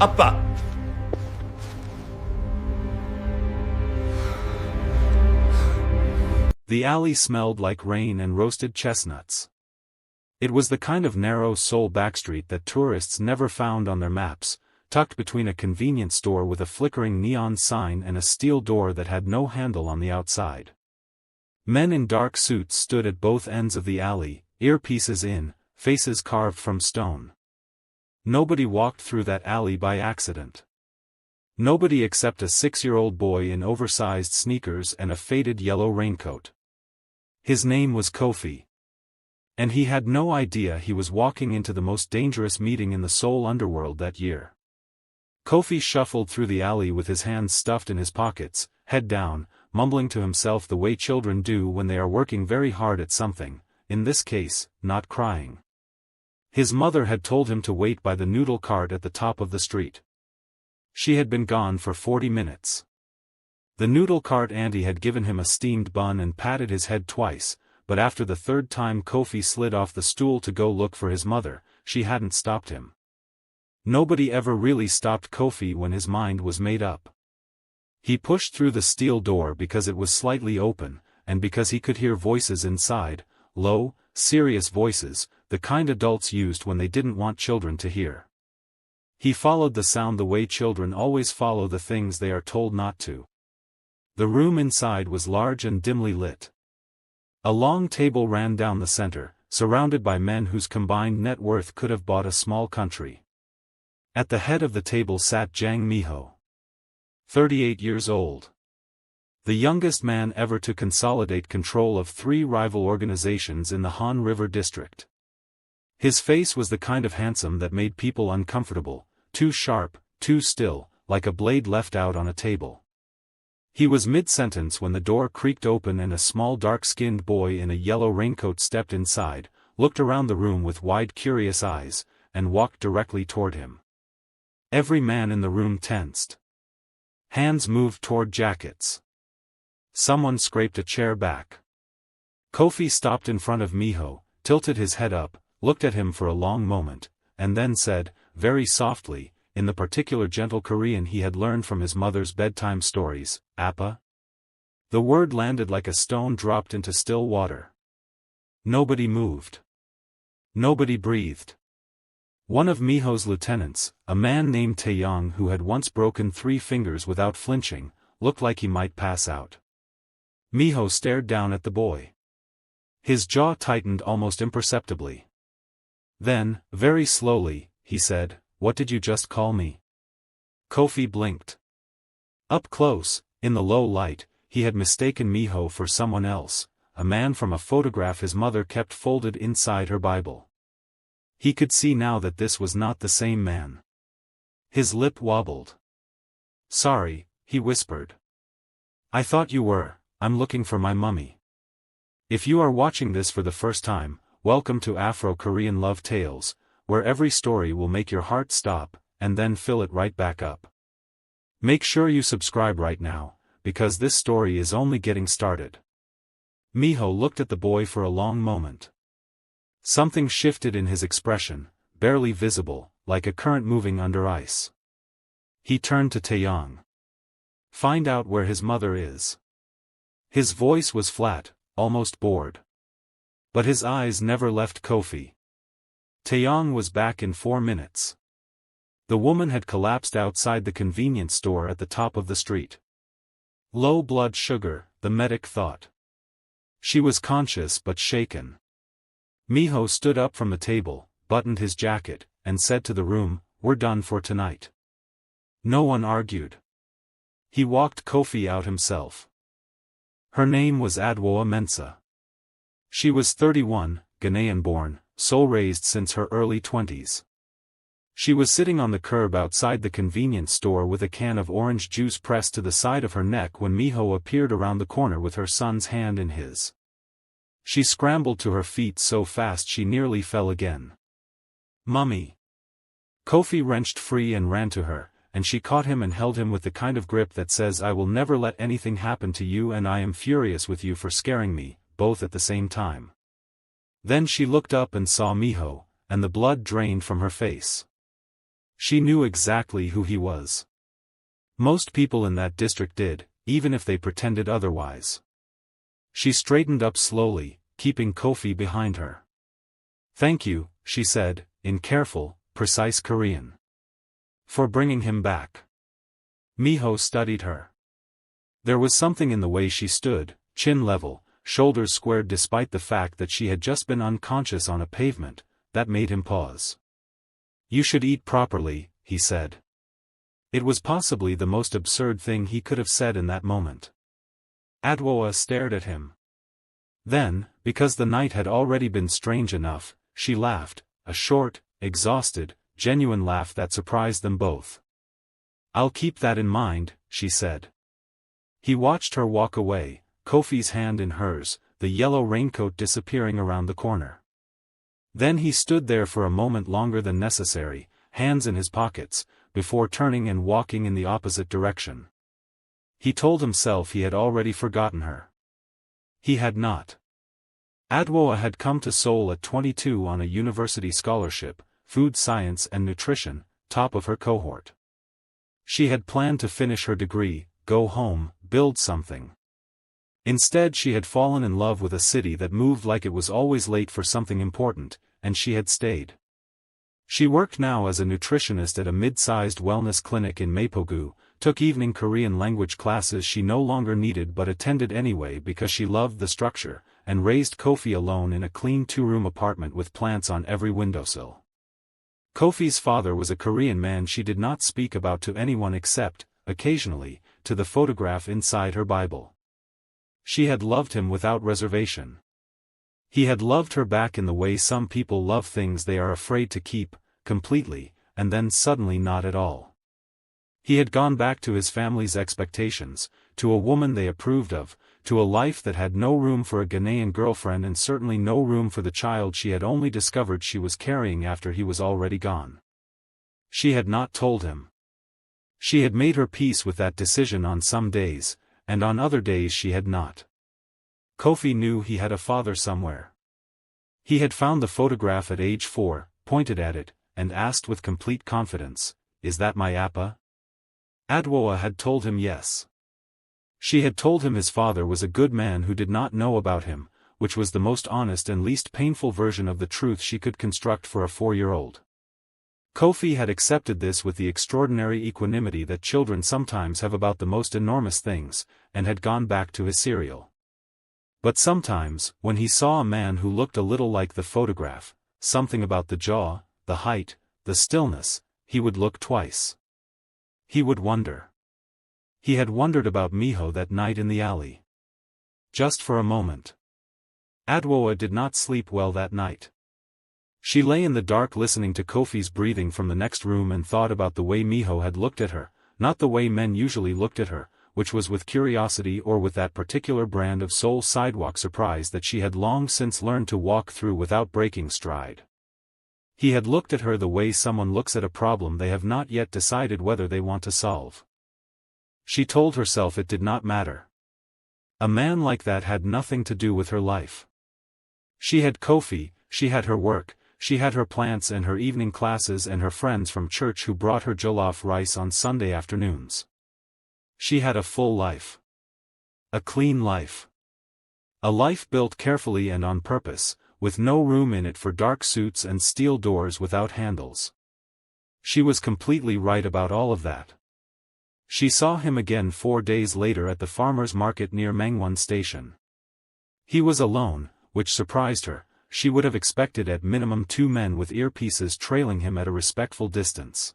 Appa! The alley smelled like rain and roasted chestnuts. It was the kind of narrow Seoul backstreet that tourists never found on their maps, tucked between a convenience store with a flickering neon sign and a steel door that had no handle on the outside. Men in dark suits stood at both ends of the alley, earpieces in, faces carved from stone. Nobody walked through that alley by accident. Nobody except a 6-year-old boy in oversized sneakers and a faded yellow raincoat. His name was Kofi. And he had no idea he was walking into the most dangerous meeting in the Seoul underworld that year. Kofi shuffled through the alley with his hands stuffed in his pockets, head down, mumbling to himself the way children do when they are working very hard at something, in this case, not crying. His mother had told him to wait by the noodle cart at the top of the street. She had been gone for 40 minutes. The noodle cart auntie had given him a steamed bun and patted his head twice, but after the third time Kofi slid off the stool to go look for his mother, she hadn't stopped him. Nobody ever really stopped Kofi when his mind was made up. He pushed through the steel door because it was slightly open, and because he could hear voices inside, low, serious voices, the kind adults used when they didn't want children to hear. He followed the sound the way children always follow the things they are told not to. The room inside was large and dimly lit. A long table ran down the center, surrounded by men whose combined net worth could have bought a small country. At the head of the table sat Jang Miho. 38 years old. The youngest man ever to consolidate control of 3 rival organizations in the Han River district. His face was the kind of handsome that made people uncomfortable, too sharp, too still, like a blade left out on a table. He was mid-sentence when the door creaked open and a small dark-skinned boy in a yellow raincoat stepped inside, looked around the room with wide curious eyes, and walked directly toward him. Every man in the room tensed. Hands moved toward jackets. Someone scraped a chair back. Kofi stopped in front of Miho, tilted his head up, looked at him for a long moment, and then said, very softly, in the particular gentle Korean he had learned from his mother's bedtime stories, Appa. The word landed like a stone dropped into still water. Nobody moved. Nobody breathed. One of Miho's lieutenants, a man named Taeyong who had once broken 3 fingers without flinching, looked like he might pass out. Miho stared down at the boy. His jaw tightened almost imperceptibly. Then, very slowly, he said, "What did you just call me?" Kofi blinked. Up close, in the low light, he had mistaken Miho for someone else, a man from a photograph his mother kept folded inside her Bible. He could see now that this was not the same man. His lip wobbled. "Sorry," he whispered. "I thought you were. I'm looking for my mummy." If you are watching this for the first time, welcome to Afro Korean Love Tales, where every story will make your heart stop, and then fill it right back up. Make sure you subscribe right now, because this story is only getting started. Miho looked at the boy for a long moment. Something shifted in his expression, barely visible, like a current moving under ice. He turned to Taeyong. "Find out where his mother is." His voice was flat, almost bored. But his eyes never left Kofi. Taeyong was back in 4 minutes. The woman had collapsed outside the convenience store at the top of the street. Low blood sugar, the medic thought. She was conscious but shaken. Miho stood up from the table, buttoned his jacket, and said to the room, "We're done for tonight." No one argued. He walked Kofi out himself. Her name was Adwoa Mensa. She was 31, Ghanaian born, Seoul-raised since her early 20s. She was sitting on the curb outside the convenience store with a can of orange juice pressed to the side of her neck when Miho appeared around the corner with her son's hand in his. She scrambled to her feet so fast she nearly fell again. "Mummy!" Kofi wrenched free and ran to her, and she caught him and held him with the kind of grip that says, "I will never let anything happen to you and I am furious with you for scaring me," both at the same time. Then she looked up and saw Miho, and the blood drained from her face. She knew exactly who he was. Most people in that district did, even if they pretended otherwise. She straightened up slowly, keeping Kofi behind her. "Thank you," she said, in careful, precise Korean. "For bringing him back." Miho studied her. There was something in the way she stood, chin level, shoulders squared despite the fact that she had just been unconscious on a pavement, that made him pause. "You should eat properly," he said. It was possibly the most absurd thing he could have said in that moment. Adwoa stared at him. Then, because the night had already been strange enough, she laughed, a short, exhausted, genuine laugh that surprised them both. "I'll keep that in mind," she said. He watched her walk away, Kofi's hand in hers, the yellow raincoat disappearing around the corner. Then he stood there for a moment longer than necessary, hands in his pockets, before turning and walking in the opposite direction. He told himself he had already forgotten her. He had not. Adwoa had come to Seoul at 22 on a university scholarship, food science and nutrition, top of her cohort. She had planned to finish her degree, go home, build something. Instead she had fallen in love with a city that moved like it was always late for something important, and she had stayed. She worked now as a nutritionist at a mid-sized wellness clinic in Mapogu, took evening Korean language classes she no longer needed but attended anyway because she loved the structure, and raised Kofi alone in a clean two-room apartment with plants on every windowsill. Kofi's father was a Korean man she did not speak about to anyone except, occasionally, to the photograph inside her Bible. She had loved him without reservation. He had loved her back in the way some people love things they are afraid to keep, completely, and then suddenly not at all. He had gone back to his family's expectations, to a woman they approved of, to a life that had no room for a Ghanaian girlfriend and certainly no room for the child she had only discovered she was carrying after he was already gone. She had not told him. She had made her peace with that decision on some days, and on other days she had not. Kofi knew he had a father somewhere. He had found the photograph at age 4, pointed at it, and asked with complete confidence, "Is that my Appa?" Adwoa had told him yes. She had told him his father was a good man who did not know about him, which was the most honest and least painful version of the truth she could construct for a 4-year-old. Kofi had accepted this with the extraordinary equanimity that children sometimes have about the most enormous things, and had gone back to his cereal. But sometimes, when he saw a man who looked a little like the photograph, something about the jaw, the height, the stillness, he would look twice. He would wonder. He had wondered about Miho that night in the alley. Just for a moment. Adwoa did not sleep well that night. She lay in the dark listening to Kofi's breathing from the next room and thought about the way Miho had looked at her, not the way men usually looked at her, which was with curiosity or with that particular brand of Seoul sidewalk surprise that she had long since learned to walk through without breaking stride. He had looked at her the way someone looks at a problem they have not yet decided whether they want to solve. She told herself it did not matter. A man like that had nothing to do with her life. She had Kofi, she had her work, she had her plants and her evening classes and her friends from church who brought her jollof rice on Sunday afternoons. She had a full life. A clean life. A life built carefully and on purpose, with no room in it for dark suits and steel doors without handles. She was completely right about all of that. She saw him again 4 days later at the farmer's market near Mangwon Station. He was alone, which surprised her. She would have expected at minimum 2 men with earpieces trailing him at a respectful distance.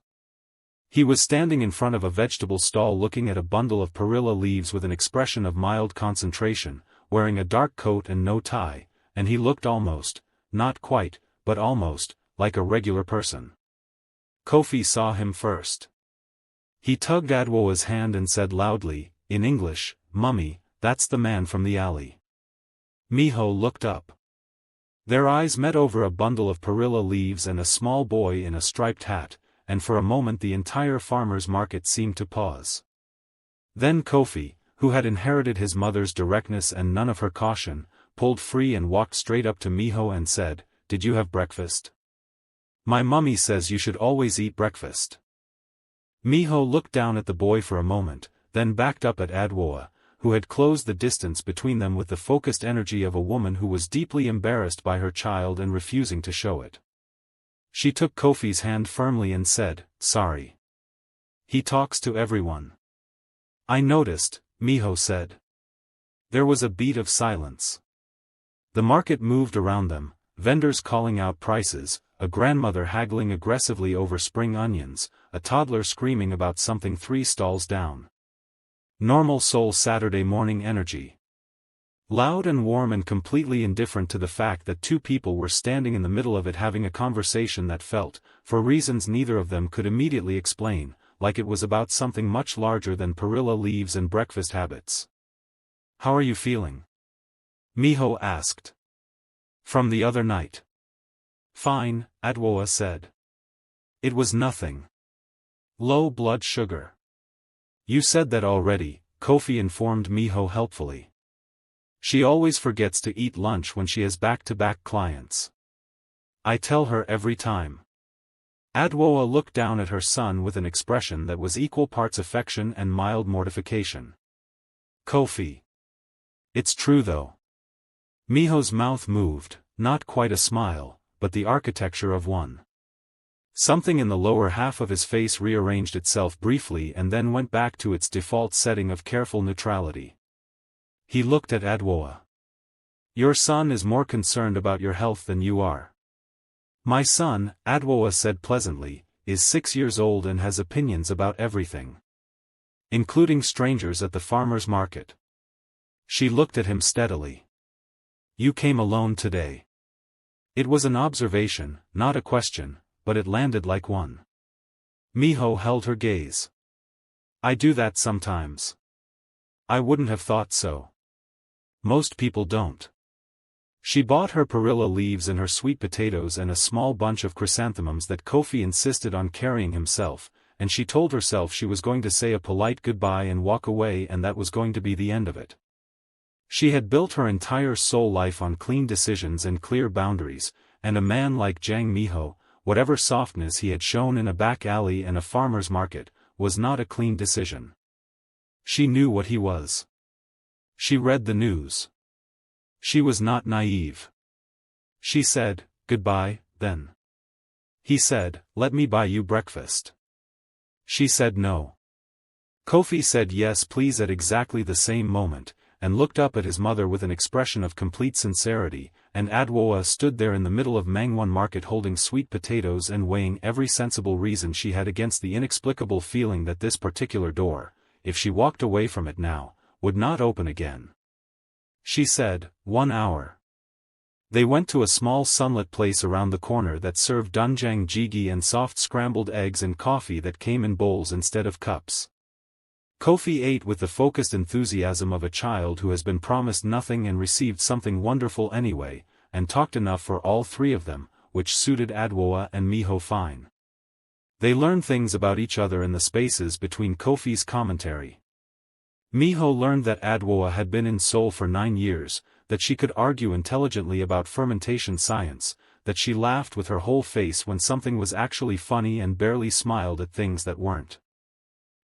He was standing in front of a vegetable stall looking at a bundle of perilla leaves with an expression of mild concentration, wearing a dark coat and no tie, and he looked almost, not quite, but almost, like a regular person. Kofi saw him first. He tugged Adwoa's hand and said loudly, in English, "Mummy, that's the man from the alley." Miho looked up. Their eyes met over a bundle of perilla leaves and a small boy in a striped hat, and for a moment the entire farmer's market seemed to pause. Then Kofi, who had inherited his mother's directness and none of her caution, pulled free and walked straight up to Miho and said, "Did you have breakfast? My mummy says you should always eat breakfast." Miho looked down at the boy for a moment, then backed up at Adwoa, who had closed the distance between them with the focused energy of a woman who was deeply embarrassed by her child and refusing to show it. She took Kofi's hand firmly and said, "Sorry. He talks to everyone." "I noticed," Miho said. There was a beat of silence. The market moved around them, vendors calling out prices, a grandmother haggling aggressively over spring onions, a toddler screaming about something 3 stalls down. Normal Seoul Saturday morning energy. Loud and warm and completely indifferent to the fact that 2 people were standing in the middle of it having a conversation that felt, for reasons neither of them could immediately explain, like it was about something much larger than perilla leaves and breakfast habits. "How are you feeling?" Miho asked. "From the other night." "Fine," Adwoa said. "It was nothing. Low blood sugar." "You said that already," Kofi informed Miho helpfully. "She always forgets to eat lunch when she has back-to-back clients. I tell her every time." Adwoa looked down at her son with an expression that was equal parts affection and mild mortification. "Kofi. It's true though." Miho's mouth moved, not quite a smile, but the architecture of one. Something in the lower half of his face rearranged itself briefly and then went back to its default setting of careful neutrality. He looked at Adwoa. "Your son is more concerned about your health than you are." "My son," Adwoa said pleasantly, "is 6 years old and has opinions about everything. Including strangers at the farmer's market." She looked at him steadily. "You came alone today." It was an observation, not a question, but it landed like one. Miho held her gaze. "I do that sometimes." "I wouldn't have thought so. Most people don't." She bought her perilla leaves and her sweet potatoes and a small bunch of chrysanthemums that Kofi insisted on carrying himself, and she told herself she was going to say a polite goodbye and walk away and that was going to be the end of it. She had built her entire soul life on clean decisions and clear boundaries, and a man like Jang Miho, whatever softness he had shown in a back alley and a farmer's market, was not a clean decision. She knew what he was. She read the news. She was not naive. She said, "Goodbye, then." He said, "Let me buy you breakfast." She said no. Kofi said yes please at exactly the same moment, and looked up at his mother with an expression of complete sincerity, and Adwoa stood there in the middle of Mangwon Market holding sweet potatoes and weighing every sensible reason she had against the inexplicable feeling that this particular door, if she walked away from it now, would not open again. She said, 1 hour. They went to a small sunlit place around the corner that served doenjang jjigae and soft scrambled eggs and coffee that came in bowls instead of cups. Kofi ate with the focused enthusiasm of a child who has been promised nothing and received something wonderful anyway, and talked enough for all 3 of them, which suited Adwoa and Miho fine. They learned things about each other in the spaces between Kofi's commentary. Miho learned that Adwoa had been in Seoul for 9 years, that she could argue intelligently about fermentation science, that she laughed with her whole face when something was actually funny and barely smiled at things that weren't.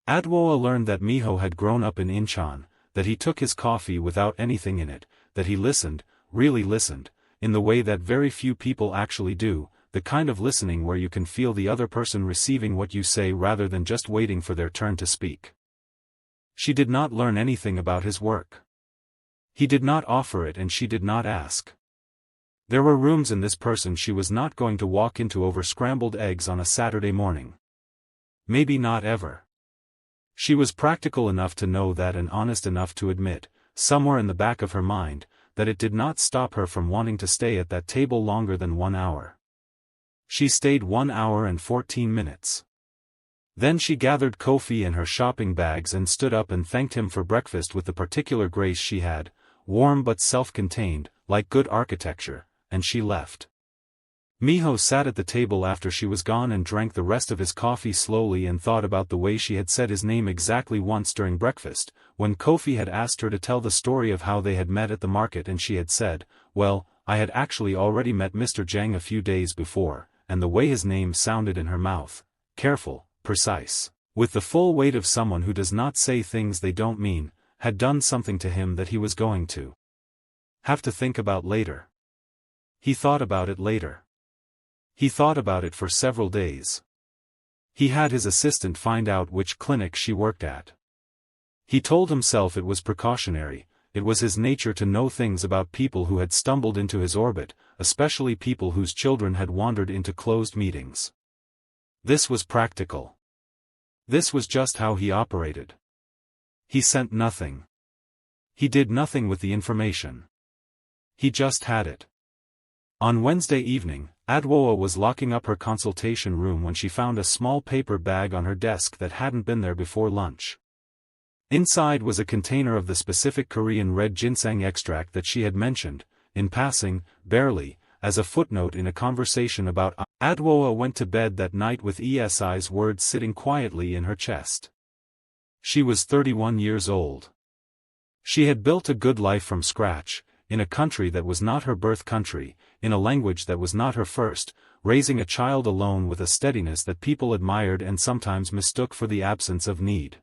Adwoa learned that Miho had grown up in Incheon, that he took his coffee without anything in it, that he listened, really listened, in the way that very few people actually do, the kind of listening where you can feel the other person receiving what you say rather than just waiting for their turn to speak. She did not learn anything about his work. He did not offer it and she did not ask. There were rooms in this person she was not going to walk into over scrambled eggs on a Saturday morning. Maybe not ever. She was practical enough to know that and honest enough to admit, somewhere in the back of her mind, that it did not stop her from wanting to stay at that table longer than 1 hour. She stayed 1 hour and 14 minutes. Then she gathered Kofi and her shopping bags and stood up and thanked him for breakfast with the particular grace she had, warm but self-contained, like good architecture, and she left. Miho sat at the table after she was gone and drank the rest of his coffee slowly and thought about the way she had said his name exactly once during breakfast, when Kofi had asked her to tell the story of how they had met at the market and she had said, "Well, I had actually already met Mr. Jang a few days before," and the way his name sounded in her mouth, careful, precise. With the full weight of someone who does not say things they don't mean, had done something to him that he was going to have to think about later. He thought about it later. He thought about it for several days. He had his assistant find out which clinic she worked at. He told himself it was precautionary, it was his nature to know things about people who had stumbled into his orbit, especially people whose children had wandered into closed meetings. This was practical. This was just how he operated. He sent nothing. He did nothing with the information. He just had it. On Wednesday evening, Adwoa was locking up her consultation room when she found a small paper bag on her desk that hadn't been there before lunch. Inside was a container of the specific Korean red ginseng extract that she had mentioned, in passing, barely, as a footnote in a conversation about Adwoa went to bed that night with ESI's words sitting quietly in her chest. She was 31 years old. She had built a good life from scratch, in a country that was not her birth country, in a language that was not her first, raising a child alone with a steadiness that people admired and sometimes mistook for the absence of need.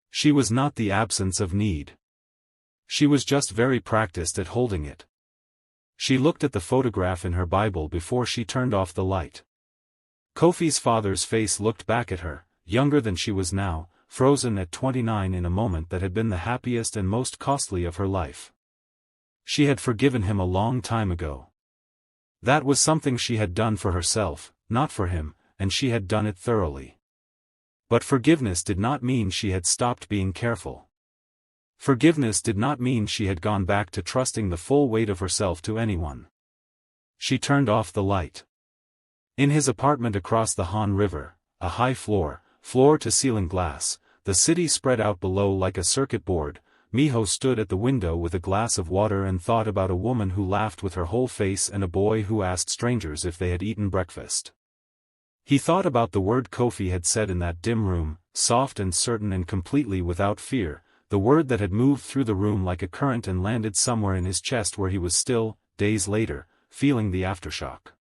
She was not the absence of need. She was just very practiced at holding it. She looked at the photograph in her Bible before she turned off the light. Kofi's father's face looked back at her, younger than she was now, frozen at 29 in a moment that had been the happiest and most costly of her life. She had forgiven him a long time ago. That was something she had done for herself, not for him, and she had done it thoroughly. But forgiveness did not mean she had stopped being careful. Forgiveness did not mean she had gone back to trusting the full weight of herself to anyone. She turned off the light. In his apartment across the Han River, a high floor-to-ceiling glass, the city spread out below like a circuit board, Miho stood at the window with a glass of water and thought about a woman who laughed with her whole face and a boy who asked strangers if they had eaten breakfast. He thought about the word Kofi had said in that dim room, soft and certain and completely without fear, the word that had moved through the room like a current and landed somewhere in his chest where he was still, days later, feeling the aftershock.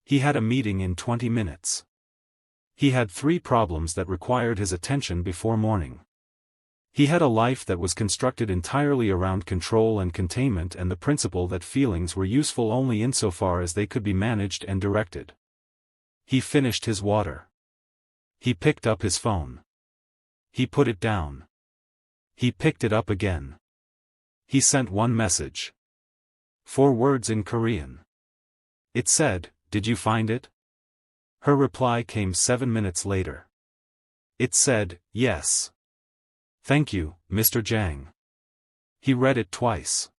He had a meeting in 20 minutes. He had 3 problems that required his attention before morning. He had a life that was constructed entirely around control and containment and the principle that feelings were useful only insofar as they could be managed and directed. He finished his water. He picked up his phone. He put it down. He picked it up again. He sent one message. 4 words in Korean. It said, "Did you find it?" Her reply came 7 minutes later. It said, "Yes. Thank you, Mr. Jang." He read it twice.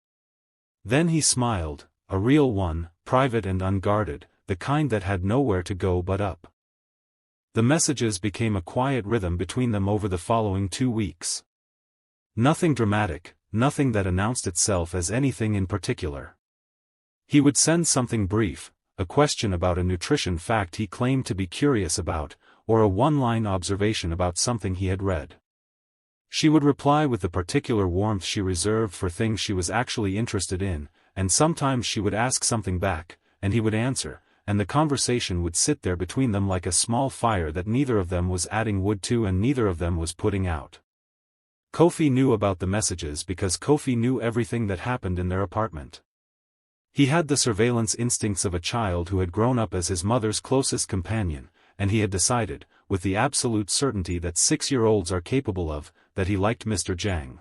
Then he smiled, a real one, private and unguarded, the kind that had nowhere to go but up. The messages became a quiet rhythm between them over the following 2 weeks. Nothing dramatic, nothing that announced itself as anything in particular. He would send something brief, a question about a nutrition fact he claimed to be curious about, or a one-line observation about something he had read. She would reply with the particular warmth she reserved for things she was actually interested in, and sometimes she would ask something back, and he would answer, and the conversation would sit there between them like a small fire that neither of them was adding wood to and neither of them was putting out. Kofi knew about the messages because Kofi knew everything that happened in their apartment. He had the surveillance instincts of a child who had grown up as his mother's closest companion, and he had decided, with the absolute certainty that 6-year-olds are capable of, that he liked Mr. Jang.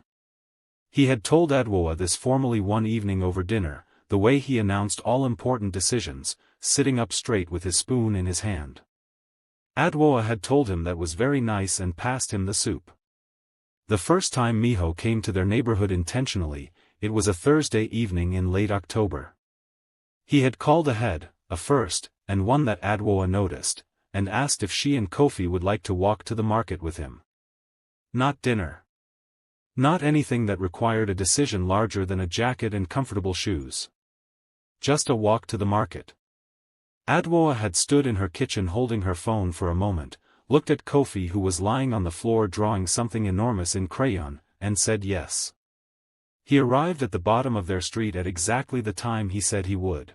He had told Adwoa this formally one evening over dinner, the way he announced all important decisions, sitting up straight with his spoon in his hand. Adwoa had told him that was very nice and passed him the soup. The first time Miho came to their neighborhood intentionally, it was a Thursday evening in late October. He had called ahead, a first, and one that Adwoa noticed, and asked if she and Kofi would like to walk to the market with him. Not dinner. Not anything that required a decision larger than a jacket and comfortable shoes. Just a walk to the market. Adwoa had stood in her kitchen holding her phone for a moment, looked at Kofi who was lying on the floor drawing something enormous in crayon, and said yes. He arrived at the bottom of their street at exactly the time he said he would.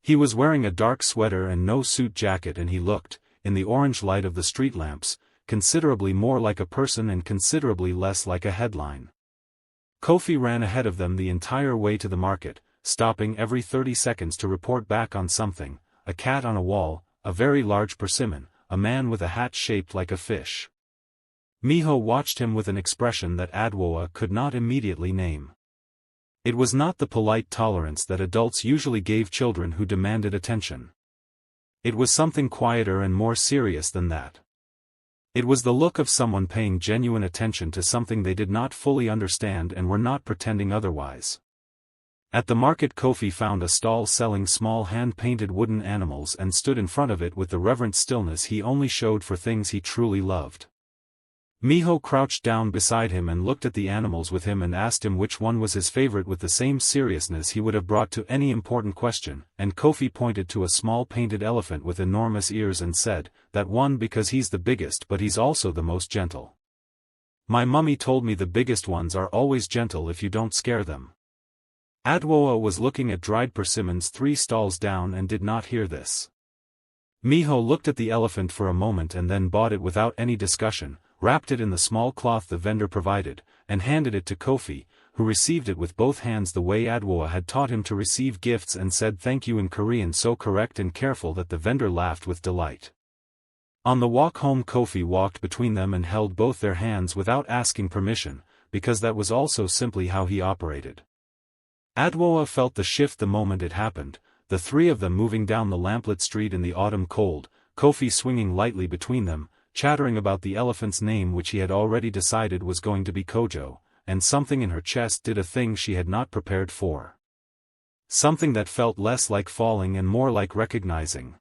He was wearing a dark sweater and no suit jacket and he looked, in the orange light of the street lamps, considerably more like a person and considerably less like a headline. Kofi ran ahead of them the entire way to the market, stopping every 30 seconds to report back on something: a cat on a wall, a very large persimmon, a man with a hat shaped like a fish. Miho watched him with an expression that Adwoa could not immediately name. It was not the polite tolerance that adults usually gave children who demanded attention. It was something quieter and more serious than that. It was the look of someone paying genuine attention to something they did not fully understand and were not pretending otherwise. At the market, Kofi found a stall selling small hand-painted wooden animals and stood in front of it with the reverent stillness he only showed for things he truly loved. Miho crouched down beside him and looked at the animals with him and asked him which one was his favorite with the same seriousness he would have brought to any important question, and Kofi pointed to a small painted elephant with enormous ears and said, "That one, because he's the biggest but he's also the most gentle. My mummy told me the biggest ones are always gentle if you don't scare them." Adwoa was looking at dried persimmons 3 stalls down and did not hear this. Miho looked at the elephant for a moment and then bought it without any discussion, wrapped it in the small cloth the vendor provided, and handed it to Kofi, who received it with both hands the way Adwoa had taught him to receive gifts and said thank you in Korean so correct and careful that the vendor laughed with delight. On the walk home, Kofi walked between them and held both their hands without asking permission, because that was also simply how he operated. Adwoa felt the shift the moment it happened, the 3 of them moving down the lamplit street in the autumn cold, Kofi swinging lightly between them, chattering about the elephant's name which he had already decided was going to be Kojo, and something in her chest did a thing she had not prepared for. Something that felt less like falling and more like recognizing.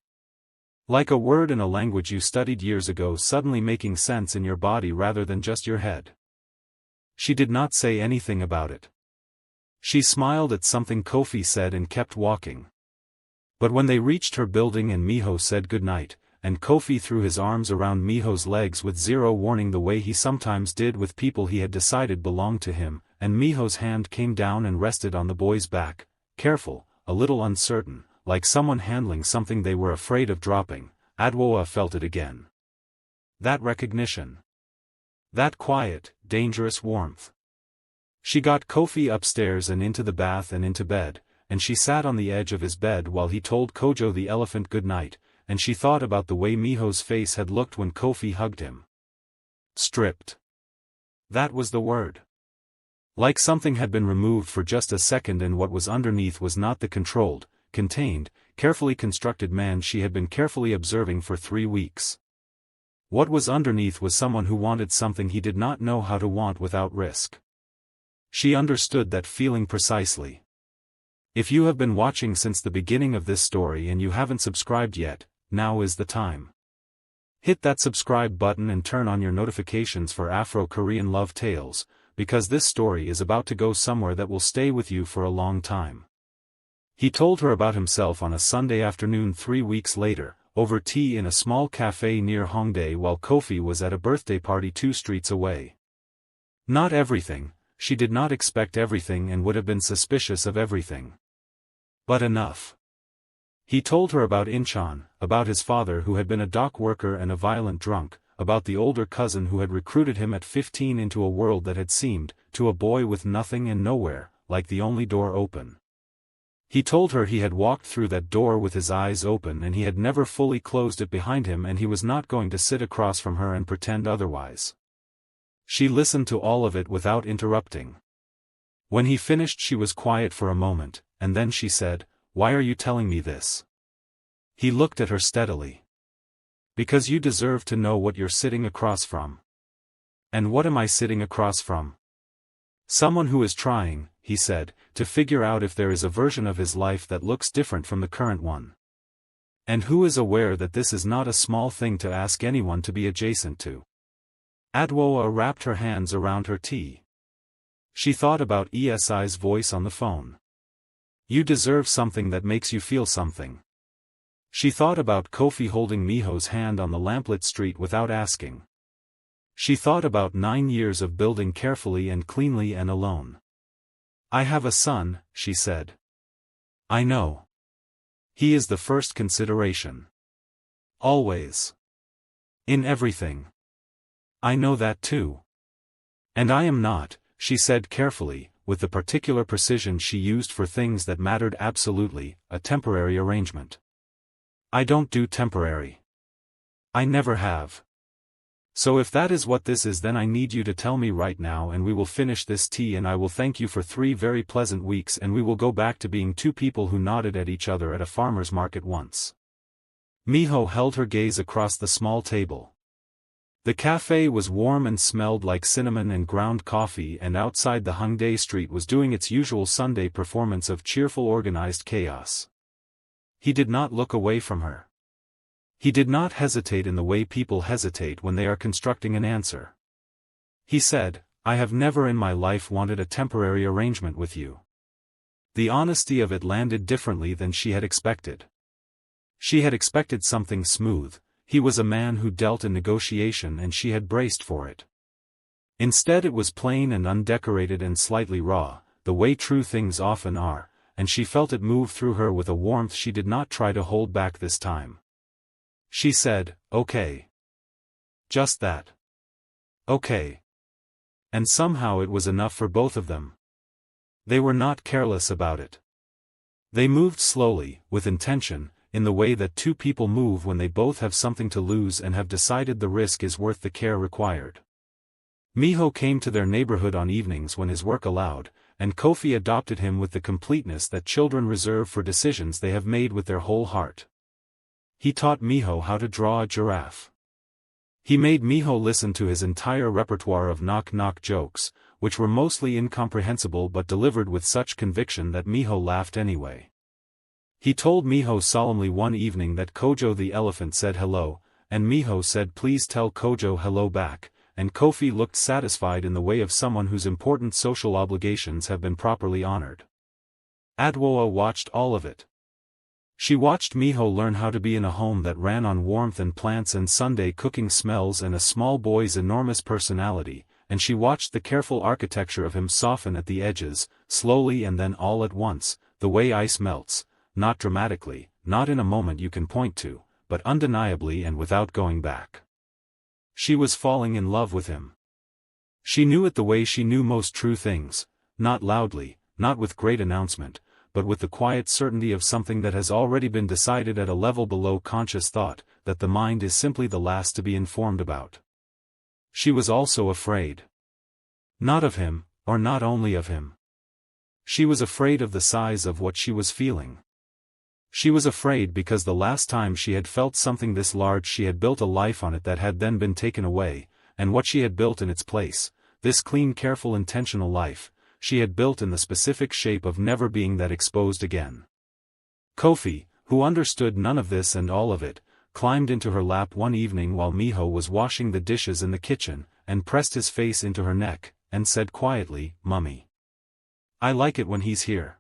Like a word in a language you studied years ago suddenly making sense in your body rather than just your head. She did not say anything about it. She smiled at something Kofi said and kept walking. But when they reached her building and Miho said goodnight, and Kofi threw his arms around Miho's legs with zero warning the way he sometimes did with people he had decided belonged to him, and Miho's hand came down and rested on the boy's back, careful, a little uncertain, like someone handling something they were afraid of dropping, Adwoa felt it again. That recognition. That quiet, dangerous warmth. She got Kofi upstairs and into the bath and into bed, and she sat on the edge of his bed while he told Kojo the elephant good night, and she thought about the way Miho's face had looked when Kofi hugged him. Stripped. That was the word. Like something had been removed for just a second and what was underneath was not the controlled, contained, carefully constructed man she had been carefully observing for 3 weeks. What was underneath was someone who wanted something he did not know how to want without risk. She understood that feeling precisely. If you have been watching since the beginning of this story and you haven't subscribed yet, now is the time. Hit that subscribe button and turn on your notifications for Afro-Korean love tales, because this story is about to go somewhere that will stay with you for a long time. He told her about himself on a Sunday afternoon 3 weeks later, over tea in a small cafe near Hongdae while Kofi was at a birthday party 2 streets away. Not everything, she did not expect everything and would have been suspicious of everything. But enough. He told her about Incheon, about his father who had been a dock worker and a violent drunk, about the older cousin who had recruited him at 15 into a world that had seemed, to a boy with nothing and nowhere, like the only door open. He told her he had walked through that door with his eyes open and he had never fully closed it behind him and he was not going to sit across from her and pretend otherwise. She listened to all of it without interrupting. When he finished she was quiet for a moment, and then she said, "Why are you telling me this?" He looked at her steadily. "Because you deserve to know what you're sitting across from." "And what am I sitting across from?" "Someone who is trying," he said, "to figure out if there is a version of his life that looks different from the current one. And who is aware that this is not a small thing to ask anyone to be adjacent to." Adwoa wrapped her hands around her tea. She thought about Esi's voice on the phone. "You deserve something that makes you feel something." She thought about Kofi holding Miho's hand on the lamplit street without asking. She thought about 9 years of building carefully and cleanly and alone. "I have a son," she said. "I know. He is the first consideration. Always. In everything." I know that too. And I am not, she said carefully, with the particular precision she used for things that mattered absolutely, a temporary arrangement. I don't do temporary. I never have. So if that is what this is, then I need you to tell me right now, and we will finish this tea, and I will thank you for 3 very pleasant weeks, and we will go back to being 2 people who nodded at each other at a farmer's market once. Miho held her gaze across the small table. The cafe was warm and smelled like cinnamon and ground coffee, and outside the Hongdae street was doing its usual Sunday performance of cheerful organized chaos. He did not look away from her. He did not hesitate in the way people hesitate when they are constructing an answer. He said, I have never in my life wanted a temporary arrangement with you. The honesty of it landed differently than she had expected. She had expected something smooth. He was a man who dealt in negotiation, and she had braced for it. Instead it was plain and undecorated and slightly raw, the way true things often are, and she felt it move through her with a warmth she did not try to hold back this time. She said, okay. Just that. Okay. And somehow it was enough for both of them. They were not careless about it. They moved slowly, with intention, in the way that 2 people move when they both have something to lose and have decided the risk is worth the care required. Miho came to their neighborhood on evenings when his work allowed, and Kofi adopted him with the completeness that children reserve for decisions they have made with their whole heart. He taught Miho how to draw a giraffe. He made Miho listen to his entire repertoire of knock-knock jokes, which were mostly incomprehensible but delivered with such conviction that Miho laughed anyway. He told Miho solemnly one evening that Kojo the elephant said hello, and Miho said please tell Kojo hello back, and Kofi looked satisfied in the way of someone whose important social obligations have been properly honored. Adwoa watched all of it. She watched Miho learn how to be in a home that ran on warmth and plants and Sunday cooking smells and a small boy's enormous personality, and she watched the careful architecture of him soften at the edges, slowly and then all at once, the way ice melts, not dramatically, not in a moment you can point to, but undeniably and without going back. She was falling in love with him. She knew it the way she knew most true things, not loudly, not with great announcement, but with the quiet certainty of something that has already been decided at a level below conscious thought, that the mind is simply the last to be informed about. She was also afraid. Not of him, or not only of him. She was afraid of the size of what she was feeling. She was afraid because the last time she had felt something this large she had built a life on it that had then been taken away, and what she had built in its place, this clean careful intentional life, she had built in the specific shape of never being that exposed again. Kofi, who understood none of this and all of it, climbed into her lap one evening while Miho was washing the dishes in the kitchen, and pressed his face into her neck, and said quietly, Mummy. I like it when he's here.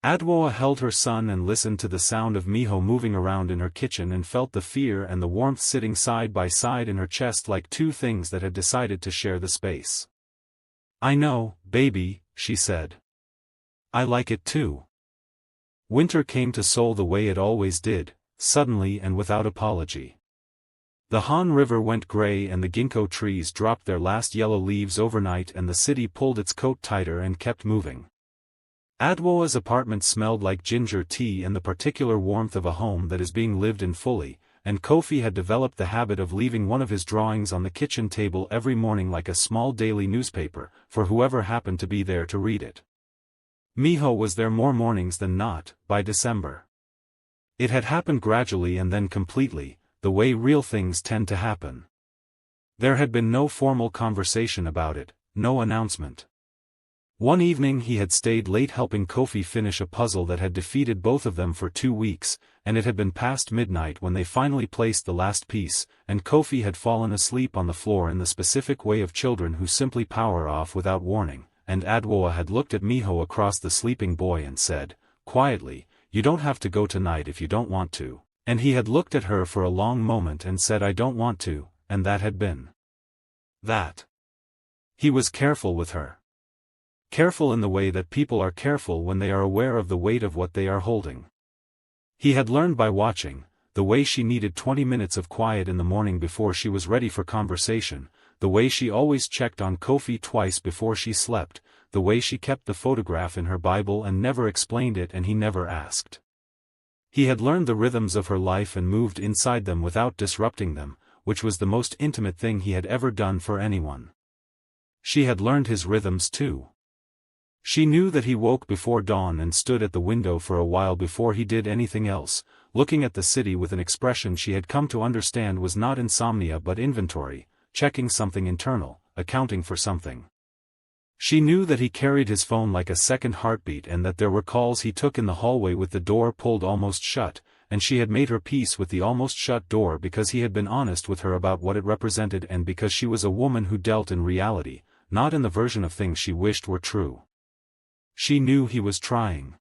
Adwoa held her son and listened to the sound of Miho moving around in her kitchen and felt the fear and the warmth sitting side by side in her chest like 2 things that had decided to share the space. I know, baby, she said. I like it too. Winter came to Seoul the way it always did, suddenly and without apology. The Han River went gray and the ginkgo trees dropped their last yellow leaves overnight and the city pulled its coat tighter and kept moving. Adwoa's apartment smelled like ginger tea and the particular warmth of a home that is being lived in fully, and Kofi had developed the habit of leaving one of his drawings on the kitchen table every morning like a small daily newspaper, for whoever happened to be there to read it. Miho was there more mornings than not, by December. It had happened gradually and then completely, the way real things tend to happen. There had been no formal conversation about it, no announcement. One evening he had stayed late helping Kofi finish a puzzle that had defeated both of them for 2 weeks, and it had been past midnight when they finally placed the last piece, and Kofi had fallen asleep on the floor in the specific way of children who simply power off without warning, and Adwoa had looked at Miho across the sleeping boy and said, quietly, you don't have to go tonight if you don't want to, and he had looked at her for a long moment and said I don't want to, and that had been that. He was careful with her. Careful in the way that people are careful when they are aware of the weight of what they are holding. He had learned by watching, the way she needed 20 minutes of quiet in the morning before she was ready for conversation, the way she always checked on Kofi twice before she slept, the way she kept the photograph in her Bible and never explained it and he never asked. He had learned the rhythms of her life and moved inside them without disrupting them, which was the most intimate thing he had ever done for anyone. She had learned his rhythms too. She knew that he woke before dawn and stood at the window for a while before he did anything else, looking at the city with an expression she had come to understand was not insomnia but inventory, checking something internal, accounting for something. She knew that he carried his phone like a second heartbeat and that there were calls he took in the hallway with the door pulled almost shut, and she had made her peace with the almost shut door because he had been honest with her about what it represented and because she was a woman who dealt in reality, not in the version of things she wished were true. She knew he was trying.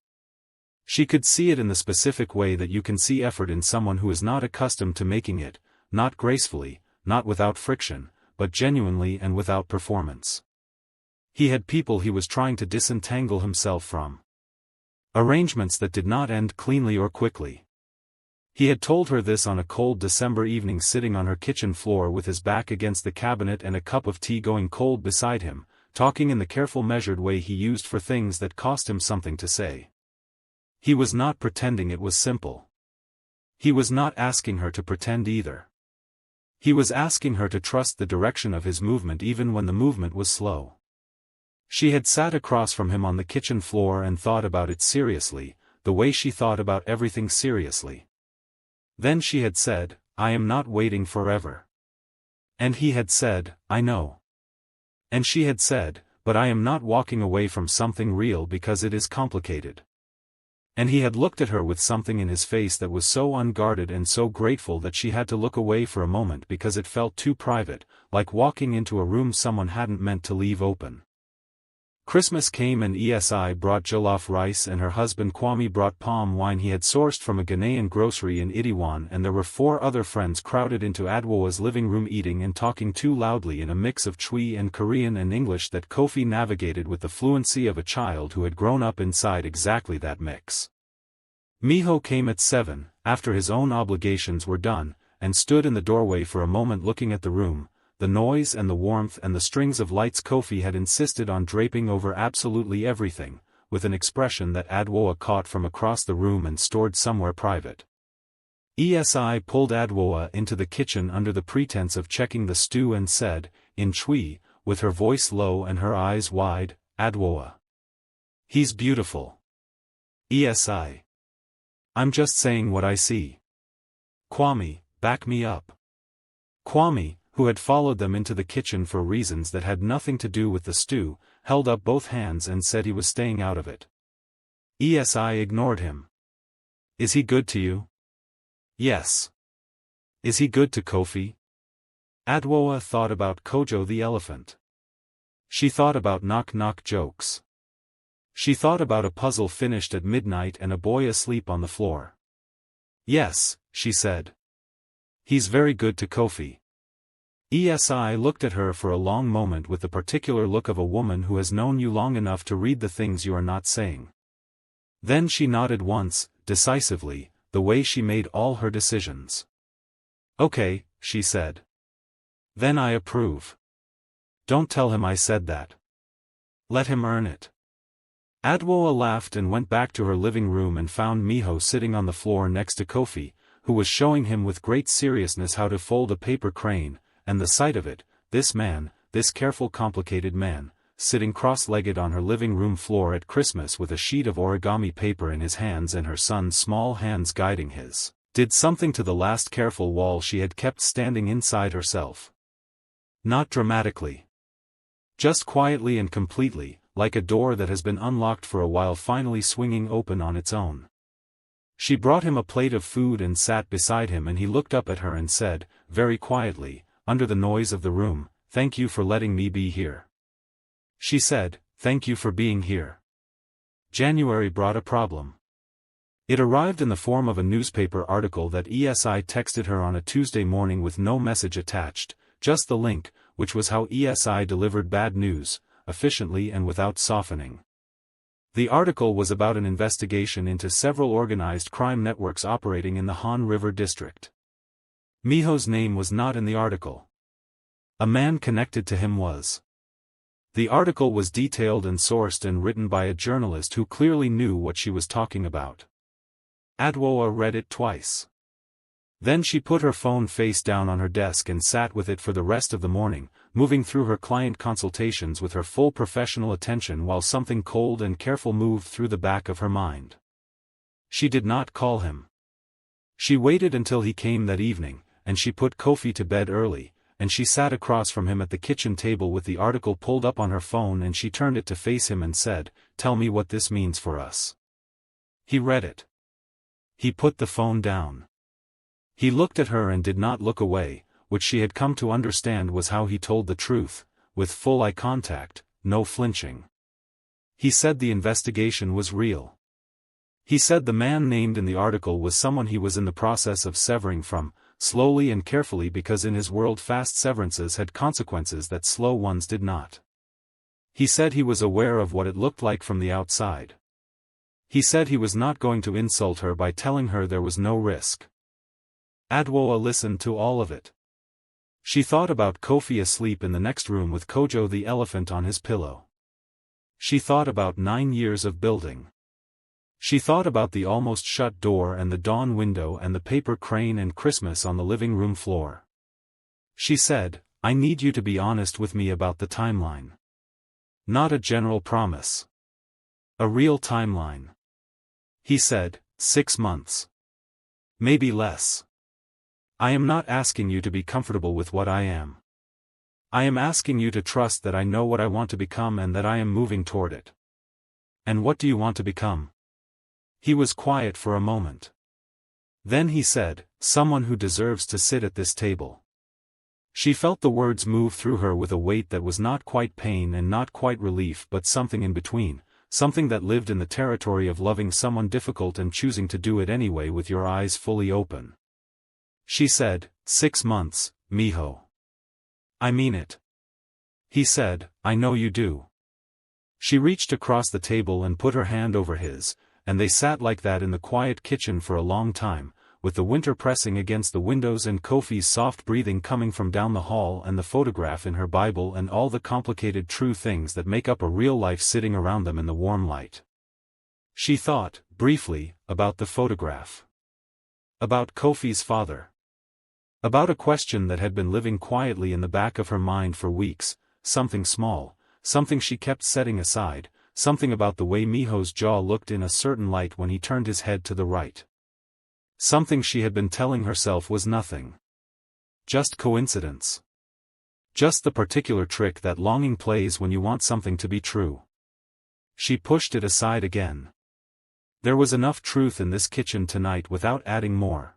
She could see it in the specific way that you can see effort in someone who is not accustomed to making it, not gracefully, not without friction, but genuinely and without performance. He had people he was trying to disentangle himself from. Arrangements that did not end cleanly or quickly. He had told her this on a cold December evening sitting on her kitchen floor with his back against the cabinet and a cup of tea going cold beside him, talking in the careful measured way he used for things that cost him something to say. He was not pretending it was simple. He was not asking her to pretend either. He was asking her to trust the direction of his movement even when the movement was slow. She had sat across from him on the kitchen floor and thought about it seriously, the way she thought about everything seriously. Then she had said, "I am not waiting forever." And he had said, "I know." And she had said, "But I am not walking away from something real because it is complicated." And he had looked at her with something in his face that was so unguarded and so grateful that she had to look away for a moment because it felt too private, like walking into a room someone hadn't meant to leave open. Christmas came and ESI brought jollof rice and her husband Kwame brought palm wine he had sourced from a Ghanaian grocery in Adwoa, and there were 4 other friends crowded into Adwoa's living room eating and talking too loudly in a mix of Twi and Korean and English that Kofi navigated with the fluency of a child who had grown up inside exactly that mix. Miho came at 7, after his own obligations were done, and stood in the doorway for a moment looking at the room, the noise and the warmth and the strings of lights Kofi had insisted on draping over absolutely everything, with an expression that Adwoa caught from across the room and stored somewhere private. ESI pulled Adwoa into the kitchen under the pretense of checking the stew and said, in Twi, with her voice low and her eyes wide, "Adwoa. He's beautiful." ESI. "I'm just saying what I see." Kwame, back me up. Kwame, who had followed them into the kitchen for reasons that had nothing to do with the stew, held up both hands and said he was staying out of it. ESI ignored him. "Is he good to you?" "Yes." "Is he good to Kofi?" Adwoa thought about Kojo the elephant. She thought about knock-knock jokes. She thought about a puzzle finished at midnight and a boy asleep on the floor. "Yes," she said. "He's very good to Kofi." ESI looked at her for a long moment with the particular look of a woman who has known you long enough to read the things you are not saying. Then she nodded once, decisively, the way she made all her decisions. "Okay," she said. "Then I approve. Don't tell him I said that. Let him earn it." Adwoa laughed and went back to her living room and found Miho sitting on the floor next to Kofi, who was showing him with great seriousness how to fold a paper crane, and the sight of it, this man, this careful complicated man, sitting cross-legged on her living room floor at Christmas with a sheet of origami paper in his hands and her son's small hands guiding his, did something to the last careful wall she had kept standing inside herself. Not dramatically. Just quietly and completely, like a door that has been unlocked for a while finally swinging open on its own. She brought him a plate of food and sat beside him and he looked up at her and said, very quietly, under the noise of the room, "Thank you for letting me be here." She said, "Thank you for being here." January brought a problem. It arrived in the form of a newspaper article that ESI texted her on a Tuesday morning with no message attached, just the link, which was how ESI delivered bad news, efficiently and without softening. The article was about an investigation into several organized crime networks operating in the Han River district. Miho's name was not in the article. A man connected to him was. The article was detailed and sourced and written by a journalist who clearly knew what she was talking about. Adwoa read it twice. Then she put her phone face down on her desk and sat with it for the rest of the morning, moving through her client consultations with her full professional attention while something cold and careful moved through the back of her mind. She did not call him. She waited until he came that evening, and she put Kofi to bed early, and she sat across from him at the kitchen table with the article pulled up on her phone and she turned it to face him and said, "Tell me what this means for us." He read it. He put the phone down. He looked at her and did not look away, which she had come to understand was how he told the truth, with full eye contact, no flinching. He said the investigation was real. He said the man named in the article was someone he was in the process of severing from, slowly and carefully because in his world fast severances had consequences that slow ones did not. He said he was aware of what it looked like from the outside. He said he was not going to insult her by telling her there was no risk. Adwoa listened to all of it. She thought about Kofi asleep in the next room with Kojo the elephant on his pillow. She thought about 9 years of building. She thought about the almost shut door and the dawn window and the paper crane and Christmas on the living room floor. She said, "I need you to be honest with me about the timeline. Not a general promise. A real timeline." He said, 6 months. Maybe less. "I am not asking you to be comfortable with what I am. I am asking you to trust that I know what I want to become and that I am moving toward it." "And what do you want to become?" He was quiet for a moment. Then he said, "Someone who deserves to sit at this table." She felt the words move through her with a weight that was not quite pain and not quite relief but something in between, something that lived in the territory of loving someone difficult and choosing to do it anyway with your eyes fully open. She said, 6 months, mijo. I mean it. He said, "I know you do." She reached across the table and put her hand over his, and they sat like that in the quiet kitchen for a long time, with the winter pressing against the windows and Kofi's soft breathing coming from down the hall and the photograph in her Bible and all the complicated true things that make up a real life sitting around them in the warm light. She thought, briefly, about the photograph. About Kofi's father. About a question that had been living quietly in the back of her mind for weeks, something small, something she kept setting aside, something about the way Miho's jaw looked in a certain light when he turned his head to the right. Something she had been telling herself was nothing. Just coincidence. Just the particular trick that longing plays when you want something to be true. She pushed it aside again. There was enough truth in this kitchen tonight without adding more.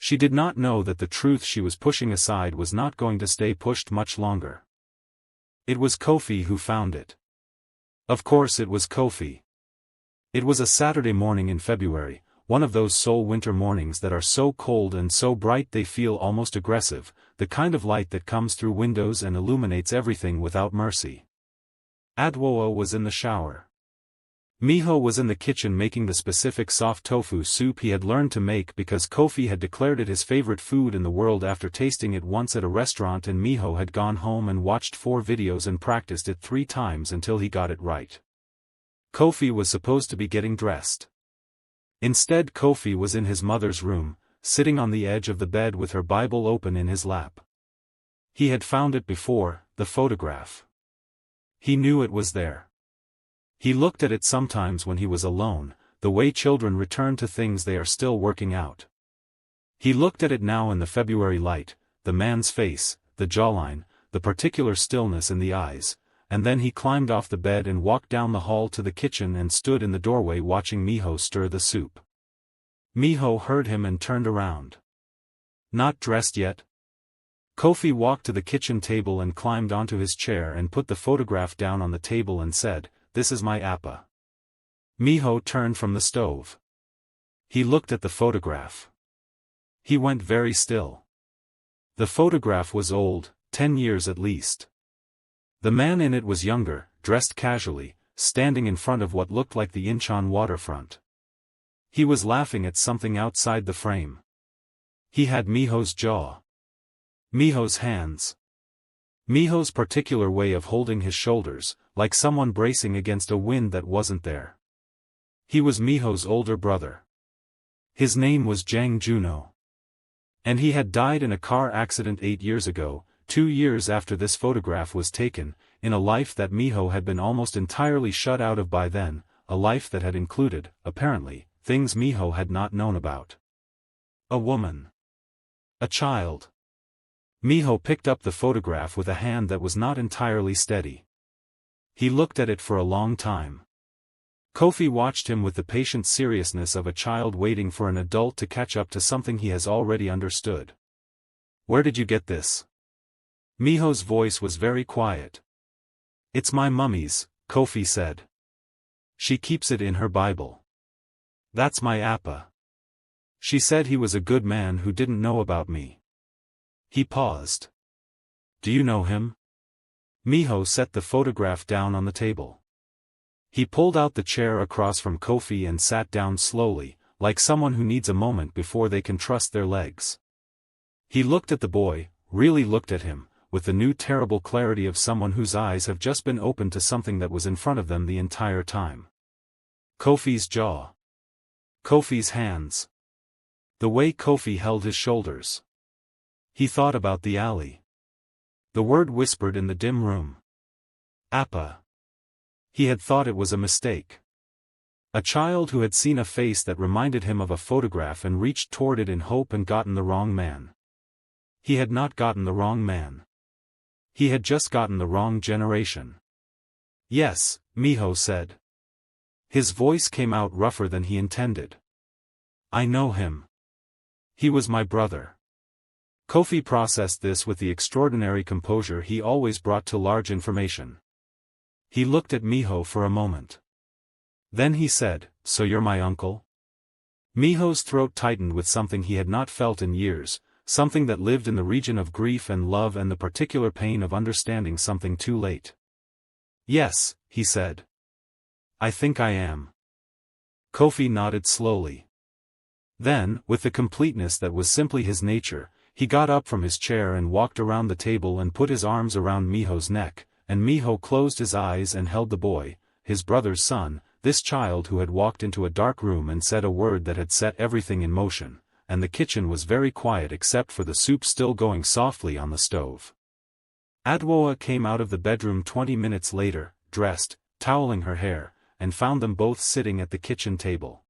She did not know that the truth she was pushing aside was not going to stay pushed much longer. It was Kofi who found it. Of course it was Kofi. It was a Saturday morning in February, one of those Seoul winter mornings that are so cold and so bright they feel almost aggressive, the kind of light that comes through windows and illuminates everything without mercy. Adwoa was in the shower. Miho was in the kitchen making the specific soft tofu soup he had learned to make because Kofi had declared it his favorite food in the world after tasting it once at a restaurant, and Miho had gone home and watched 4 videos and practiced it 3 times until he got it right. Kofi was supposed to be getting dressed. Instead, Kofi was in his mother's room, sitting on the edge of the bed with her Bible open in his lap. He had found it before, the photograph. He knew it was there. He looked at it sometimes when he was alone, the way children return to things they are still working out. He looked at it now in the February light, the man's face, the jawline, the particular stillness in the eyes, and then he climbed off the bed and walked down the hall to the kitchen and stood in the doorway watching Miho stir the soup. Miho heard him and turned around. "Not dressed yet?" Kofi walked to the kitchen table and climbed onto his chair and put the photograph down on the table and said, "This is my Appa." Miho turned from the stove. He looked at the photograph. He went very still. The photograph was old, 10 years at least. The man in it was younger, dressed casually, standing in front of what looked like the Incheon waterfront. He was laughing at something outside the frame. He had Miho's jaw. Miho's hands. Miho's particular way of holding his shoulders, like someone bracing against a wind that wasn't there. He was Miho's older brother. His name was Jang Juno. And he had died in a car accident 8 years ago, 2 years after this photograph was taken, in a life that Miho had been almost entirely shut out of by then, a life that had included, apparently, things Miho had not known about. A woman. A child. Miho picked up the photograph with a hand that was not entirely steady. He looked at it for a long time. Kofi watched him with the patient seriousness of a child waiting for an adult to catch up to something he has already understood. "Where did you get this?" Miho's voice was very quiet. "It's my mummy's," Kofi said. "She keeps it in her Bible. That's my Appa. She said he was a good man who didn't know about me." He paused. "Do you know him?" Miho set the photograph down on the table. He pulled out the chair across from Kofi and sat down slowly, like someone who needs a moment before they can trust their legs. He looked at the boy, really looked at him, with the new terrible clarity of someone whose eyes have just been opened to something that was in front of them the entire time. Kofi's jaw. Kofi's hands. The way Kofi held his shoulders. He thought about the alley. The word whispered in the dim room. Appa. He had thought it was a mistake. A child who had seen a face that reminded him of a photograph and reached toward it in hope and gotten the wrong man. He had not gotten the wrong man. He had just gotten the wrong generation. "Yes," Miho said. His voice came out rougher than he intended. "I know him. He was my brother." Kofi processed this with the extraordinary composure he always brought to large information. He looked at Miho for a moment. Then he said, "So you're my uncle?" Miho's throat tightened with something he had not felt in years, something that lived in the region of grief and love and the particular pain of understanding something too late. "Yes," he said. "I think I am." Kofi nodded slowly. Then, with the completeness that was simply his nature, he got up from his chair and walked around the table and put his arms around Miho's neck, and Miho closed his eyes and held the boy, his brother's son, this child who had walked into a dark room and said a word that had set everything in motion, and the kitchen was very quiet except for the soup still going softly on the stove. Adwoa came out of the bedroom 20 minutes later, dressed, toweling her hair, and found them both sitting at the kitchen table.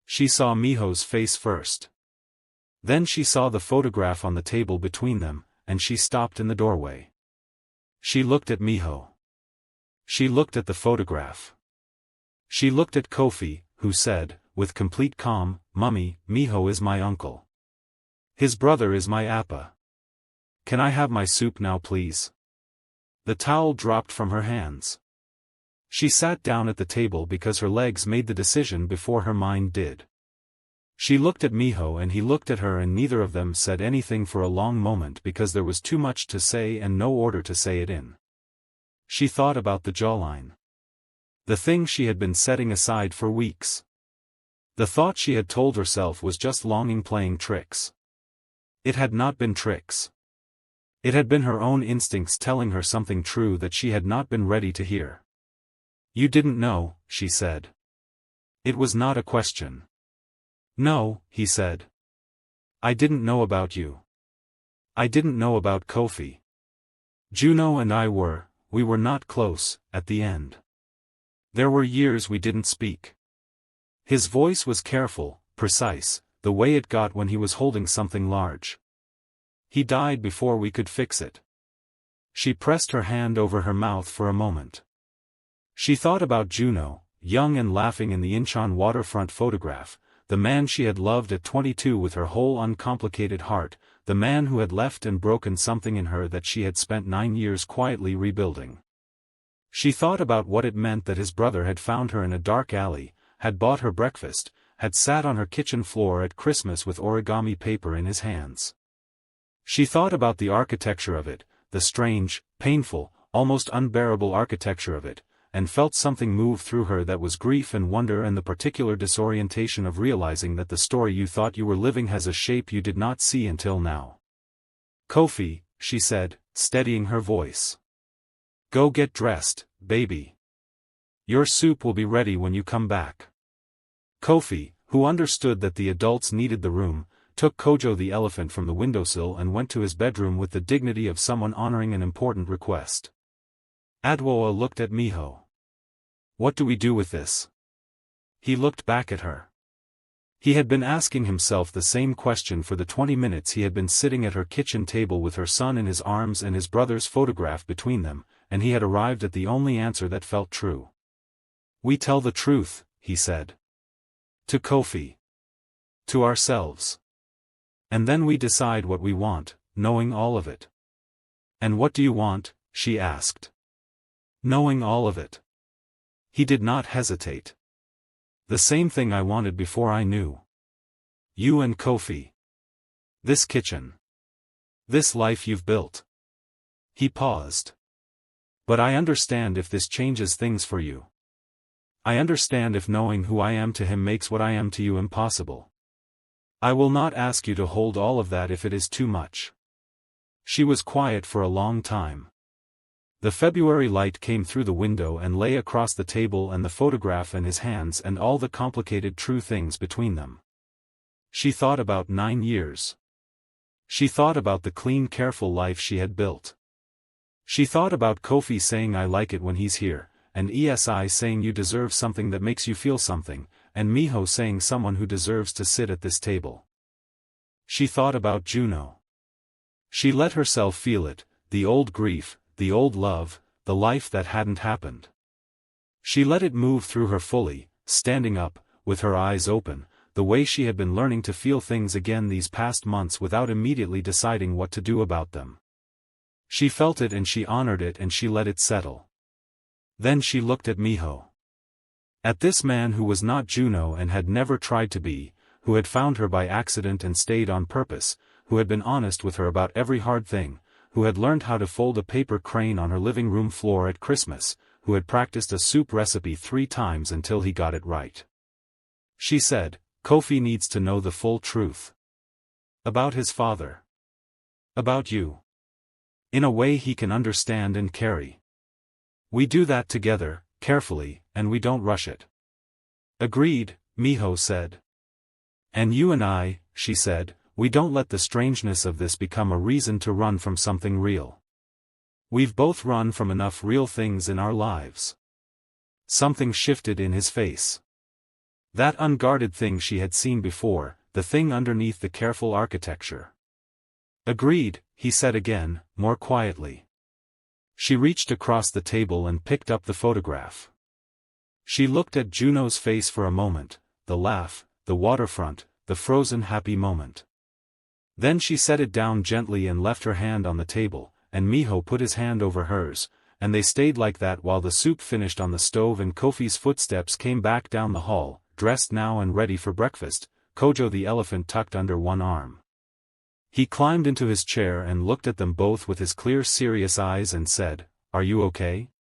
She saw Miho's face first. Then she saw the photograph on the table between them, and she stopped in the doorway. She looked at Miho. She looked at the photograph. She looked at Kofi, who said, with complete calm, "Mummy, Miho is my uncle. His brother is my Appa. Can I have my soup now please?" The towel dropped from her hands. She sat down at the table because her legs made the decision before her mind did. She looked at Miho and he looked at her and neither of them said anything for a long moment because there was too much to say and no order to say it in. She thought about the jawline. The thing she had been setting aside for weeks. The thought she had told herself was just longing playing tricks. It had not been tricks. It had been her own instincts telling her something true that she had not been ready to hear. "You didn't know," she said. It was not a question. "No," he said. "I didn't know about you. I didn't know about Kofi. Juno and we were not close, at the end. There were years we didn't speak." His voice was careful, precise, the way it got when he was holding something large. "He died before we could fix it." She pressed her hand over her mouth for a moment. She thought about Juno, young and laughing in the Incheon waterfront photograph, the man she had loved at 22 with her whole uncomplicated heart, the man who had left and broken something in her that she had spent 9 years quietly rebuilding. She thought about what it meant that his brother had found her in a dark alley, had bought her breakfast, had sat on her kitchen floor at Christmas with origami paper in his hands. She thought about the architecture of it, the strange, painful, almost unbearable architecture of it, and felt something move through her that was grief and wonder and the particular disorientation of realizing that the story you thought you were living has a shape you did not see until now. "Kofi," she said, steadying her voice. Go get dressed, baby. Your soup will be ready when you come back. Kofi, who understood that the adults needed the room, took Kojo the elephant from the windowsill and went to his bedroom with the dignity of someone honoring an important request. Adwoa looked at Miho. What do we do with this? He looked back at her. He had been asking himself the same question for the 20 minutes he had been sitting at her kitchen table with her son in his arms and his brother's photograph between them, and he had arrived at the only answer that felt true. We tell the truth, he said. To Kofi. To ourselves. And then we decide what we want, knowing all of it. And what do you want? She asked. Knowing all of it. He did not hesitate. The same thing I wanted before I knew. You and Kofi. This kitchen. This life you've built. He paused. But I understand if this changes things for you. I understand if knowing who I am to him makes what I am to you impossible. I will not ask you to hold all of that if it is too much. She was quiet for a long time. The February light came through the window and lay across the table and the photograph in his hands and all the complicated true things between them. She thought about 9 years. She thought about the clean careful life she had built. She thought about Kofi saying I like it when he's here, and ESI saying you deserve something that makes you feel something, and Miho saying someone who deserves to sit at this table. She thought about Juno. She let herself feel it, the old grief, the old love, the life that hadn't happened. She let it move through her fully, standing up, with her eyes open, the way she had been learning to feel things again these past months without immediately deciding what to do about them. She felt it and she honored it and she let it settle. Then she looked at Miho. At this man who was not Juno and had never tried to be, who had found her by accident and stayed on purpose, who had been honest with her about every hard thing, who had learned how to fold a paper crane on her living room floor at Christmas, who had practiced a soup recipe 3 times until he got it right. She said, Kofi needs to know the full truth. About his father. About you. In a way he can understand and carry. We do that together, carefully, and we don't rush it. Agreed, Miho said. And you and I, she said, we don't let the strangeness of this become a reason to run from something real. We've both run from enough real things in our lives. Something shifted in his face. That unguarded thing she had seen before, the thing underneath the careful architecture. Agreed, he said again, more quietly. She reached across the table and picked up the photograph. She looked at Juno's face for a moment, the laugh, the waterfront, the frozen happy moment. Then she set it down gently and left her hand on the table, and Miho put his hand over hers, and they stayed like that while the soup finished on the stove and Kofi's footsteps came back down the hall, dressed now and ready for breakfast, Kojo the elephant tucked under one arm. He climbed into his chair and looked at them both with his clear serious eyes and said, Are you okay?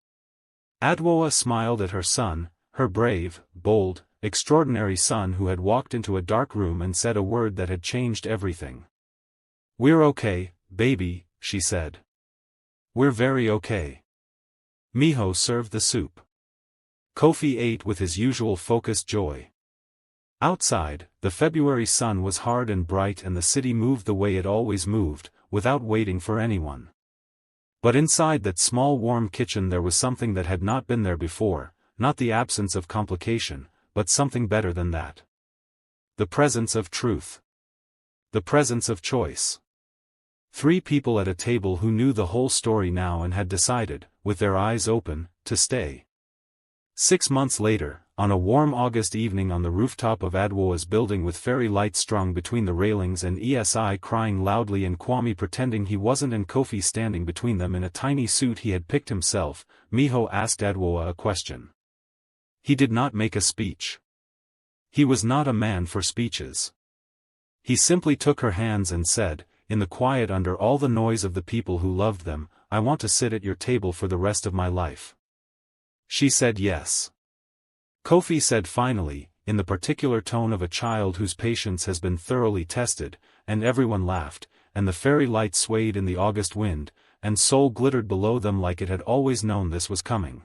Adwoa smiled at her son, her brave, bold, extraordinary son who had walked into a dark room and said a word that had changed everything. We're okay, baby, she said. We're very okay. Miho served the soup. Kofi ate with his usual focused joy. Outside, the February sun was hard and bright and the city moved the way it always moved, without waiting for anyone. But inside that small warm kitchen there was something that had not been there before, not the absence of complication, but something better than that. The presence of truth. The presence of choice. 3 people at a table who knew the whole story now and had decided, with their eyes open, to stay. 6 months later, on a warm August evening on the rooftop of Adwoa's building with fairy lights strung between the railings and ESI crying loudly and Kwame pretending he wasn't and Kofi standing between them in a tiny suit he had picked himself, Miho asked Adwoa a question. He did not make a speech. He was not a man for speeches. He simply took her hands and said, in the quiet under all the noise of the people who loved them, I want to sit at your table for the rest of my life. She said yes. Kofi said finally, in the particular tone of a child whose patience has been thoroughly tested, and everyone laughed, and the fairy light swayed in the August wind, and Seoul glittered below them like it had always known this was coming.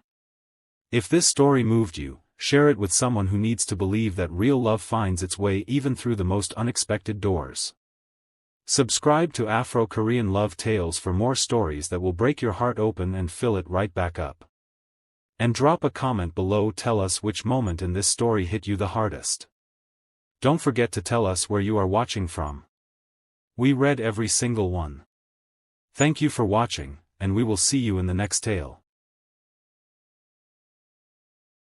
If this story moved you, share it with someone who needs to believe that real love finds its way even through the most unexpected doors. Subscribe to Afro Korean Love Tales for more stories that will break your heart open and fill it right back up. And drop a comment below, tell us which moment in this story hit you the hardest. Don't forget to tell us where you are watching from. We read every single one. Thank you for watching, and we will see you in the next tale.